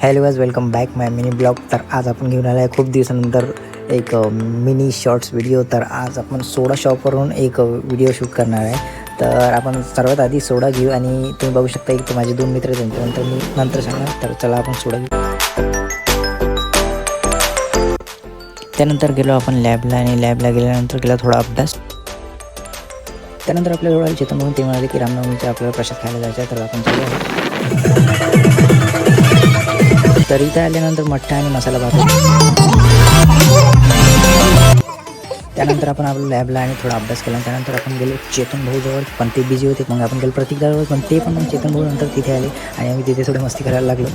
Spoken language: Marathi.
हॅलो गाइस, वेलकम बॅक माय मिनी ब्लॉग. तर आज आपण घेऊन आला आहे खूप दिवसानंतर एक मिनी शॉर्ट्स व्हिडिओ. तर आज आपण सोडा शॉपवरून एक व्हिडिओ शूट करणार आहे. तर आपण सर्वात आधी सोडा घेऊ आणि तुम्ही बघू शकता एक तर माझे दोन मित्र आहेत, त्यांच्यानंतर मी नंतर सांगणार. तर चला आपण सोडा घेऊ. त्यानंतर गेलो आपण लॅबला आणि लॅबला गेल्यानंतर केला थोडा अभ्यास. त्यानंतर आपल्या जवळ चेतन म्हणून ते म्हणाले की रामनवमीचा आपल्याला प्रसाद खायला जायचा आहे. तर आपण चालू. तर इथे आल्यानंतर मठ्ठा आणि मसाला भात. त्यानंतर आपण आपल्या लॅबला आणि थोडा अभ्यास केला. त्यानंतर आपण गेलो चेतन भाऊ जवळ, पण ते बिझी होते. मग आपण गेलो प्रतीक जवळ, पण ते पण मग चेतन भाऊ नंतर तिथे आले आणि आम्ही तिथे थोडी मस्ती करायला लागलो.